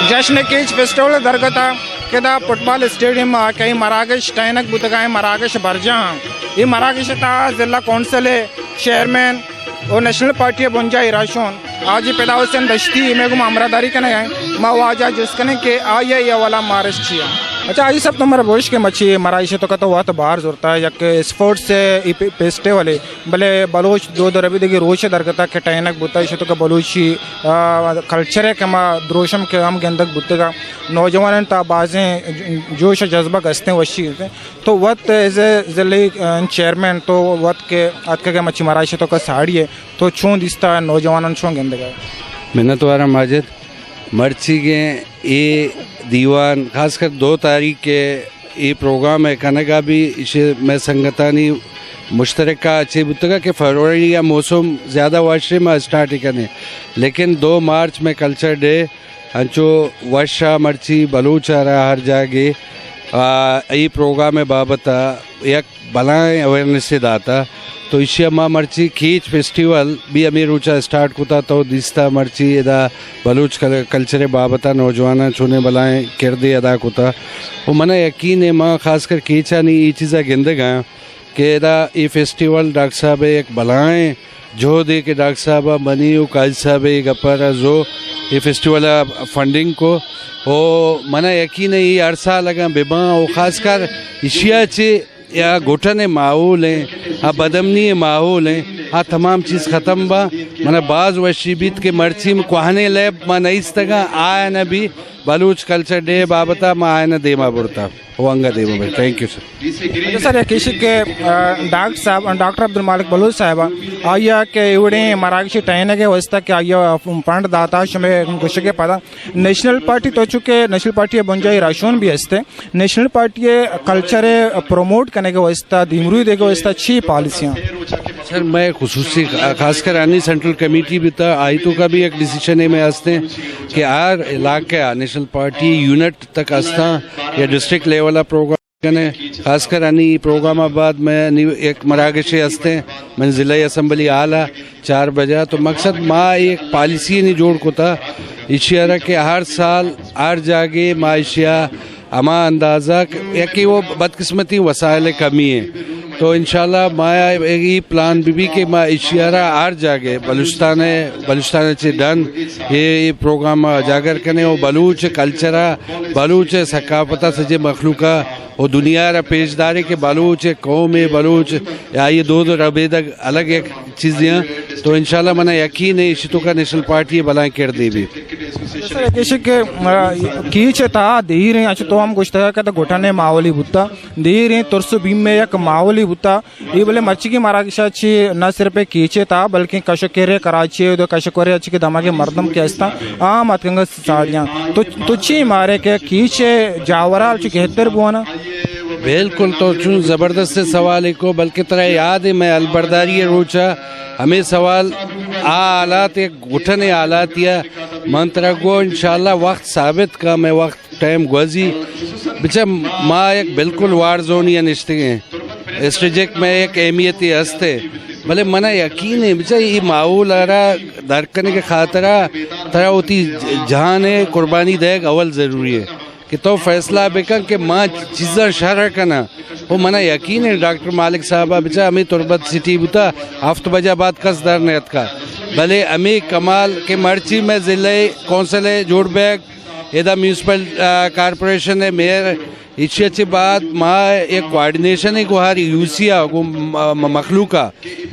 جشن catch festival درگتا کہ دا football stadium کئی مراکش ٹینک بتگائے مراکش برجاں یہ مراکش تا ضلع کونسل چیئرمین اور نیشنل پارٹی بنجا اراشون آج پیدا حسین دشتی میں گم امراداری کرنے ہیں ما واجہ جس کنے کہ آئیے یہ والا مارش چیا اچھا آج سب تمہارا بوش کے مچھی مرائش تو کہتا ہوا تو باہر زورتا ہے یک اسپورٹ سے پیسٹے والے بلے بلوچ دو ربی دیگی روش درگتا کہ ٹینک بوتا ہے تو کہ بلوچی کلچر ہے کہ ما دروشم کے ہم گندک بوتے گا نوجوان تا بازیں جوش جذبہ گستے ہیں وشی تو وقت ایز اے ضلعی چیئرمین تو وقت کے آج کے مچھی مرائش تو کا ساڑی ہے تو چون دیستا نوجوانان چون گندے گا منت وارا ماجد مرچی کے یہ دیوان خاص کر 2 تاریخ کے یہ پروگرام ہے کنگا بھی اسے میں سنگتانی مشترکہ اچھے بتگا کہ فروری یا موسم زیادہ واشے میں اسٹارٹ کرنے لیکن 2 مارچ میں کلچر ڈے انچو وشا مرچی بلوچا رہا ہر جاگے یہ پروگرام بابتا یک بلائیں اویرنس سے داتا تو اسی اما مرچی کھیچ فیسٹیول بھی امیر روچا اسٹارٹ کتا تو دیستا مرچی ادا بلوچ کلچر بابتا نوجوانا چونے بلائیں کردے ادا کتا وہ منہ یقین ہے ماں خاص کر کھیچا نہیں یہ چیزیں گندے گا کہ ادا یہ فیسٹیول ڈاکٹر صاحب ایک بلائیں جو دے کہ ڈاکٹر صاحب منی و قائد صاحب ایک اپر زو یہ فیسٹیول فنڈنگ کو وہ منہ یقین ہے یہ عرصہ لگا بیباں وہ خاص کر اشیاء چے یا گھٹن ماحول ہیں بدمنی ماحول ہیں تمام چیز ختم با منہ بعض وشیبیت کے مرچی میں کوہنے لیب ما نئیس تگا آیا نبی بلوچ کلچر ڈے بابتا ما آیا نا دیما برتا وانگا دیما برتا تھینک یو سر سر کسی کے ڈاکٹر عبدالمالک بلوچ صاحب آیا کہ ایوڑیں مراکشی ٹائنے کے وسطہ کہ آیا پانڈ داتا شمیں کچھ کے پتا نیشنل پارٹی تو چکے نیشنل پارٹی بنجائی راشون بھی ہستے نیشنل پارٹی کلچر پروموٹ کرنے کے وسطہ دیمروی دے کے وسطہ چھی پالیسیاں سر میں خصوصی خاص کر آنی سینٹرل کمیٹی بھی تھا آئی تو کا بھی ایک ڈیسیشن ہے میں ہستے کہ آر علاقہ نیشنل پارٹی یونٹ تک ہستا یا ڈسٹرکٹ لیولا پروگرام کنے خاص کر آنی پروگرام آباد میں ایک مراکشی ہستے میں ضلعی اسمبلی آلہ 4 بجا تو مقصد ماں ایک پالیسی نہیں جوڑ کو تھا اشیارہ کہ ہر سال ہر جاگے معاشیہ اما اندازہ کہ وہ بدقسمتی وسائل کمی ہیں تو انشاءاللہ مایا یہ پلان بھی کہ ما اشیارہ ہر جاگے بلوچستان چے ڈن یہ پروگرام جاگر کنے وہ بلوچ کلچرہ بلوچ ثقافتہ سجے مخلوقہ وہ دنیا را پیش دارے کہ بلوچ قوم بلوچ یا یہ 2 ربیدہ الگ ایک چیزیں تو انشاءاللہ منہ یقین ہے اسی تو کا نیشنل پارٹی بلائیں کر دے بھی سر کسی کہ کیچ تا دیر ہیں اچھا تو ہم کچھ طرح کہتا گھٹانے ماحولی بھتا دیر ہیں ترسو بیم میں یک ماحولی بھتا یہ بلے مرچی کی مراکشہ چی نہ صرف کیچے تا بلکہ کشکرے کراچی دو کشکرے اچھی کے دماغی مردم کے ہستا عام اتکنگا ساڑیاں تو چی مارے کہ کیچے جاورال چی کہتر بوانا بالکل تو چون زبردست سوال کو بلکہ ترہ یاد ہے میں البرداری روچا ہمیں سوال آلات ایک گھٹنے آلات یا منترہ کو انشاءاللہ وقت ثابت کا میں وقت ٹائم گوزی بچہ ماں ایک بالکل وار زونی نشتے ہیں اسٹریجک میں ایک اہمیتی ہستے بلے منہ یقین ہے بچہ یہ ماحول آرہا درکنے کے خاطرہ ترہ ہوتی جہان ہے قربانی دے گا اول ضروری ہے کہ تو فیصلہ بکن کہ ماں چیزر شرح کنا وہ منہ یقین ہے ڈاکٹر مالک صاحبہ بچہ ہمیں تربت سٹی بتا 7 بجہ بعد کس در نیت کا بلے ہمیں کمال کے مرچی میں ضلعی کونسل ہے جوڑ بیگ ایدہ میونسپل کارپوریشن ہے میئر اچھی بات ماں ایک کوارڈینیشن ہے گوھاری یوسیہ مخلوقہ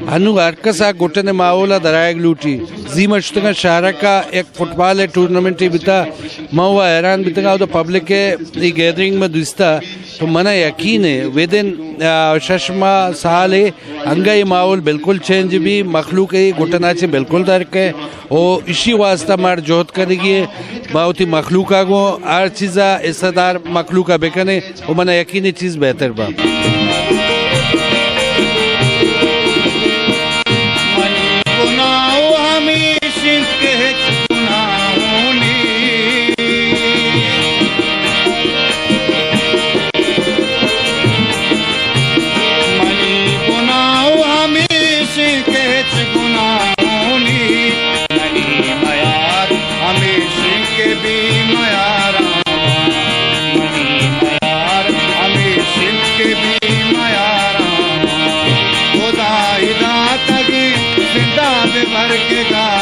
ہنو ہرکسا گھٹنے ماحولہ درائگ لوٹی زیمشتگا شہرہ کا ایک فٹبال ٹورنمنٹ بتا ماں ہوا حیران بتا تو پبلک کے گیدرنگ میں دوستا تو منہ یقین ہے ویدن 6 سال ہے انگا یہ ماحول بالکل چینج بھی مخلوق ہے گھٹنا چے بالکل درک ہے اور اسی واسطہ مار جوہد کرنے گی باوتی مخلوقہ کو ہر چیزہ استدار مخلوقہ بکنے وہ منہ یقینی چیز بہتر با ہمیشہ کے بھی میارا ہمیں سکھ کے بھی میارا خدا ہدا تگی زندہ میں بھر کے گا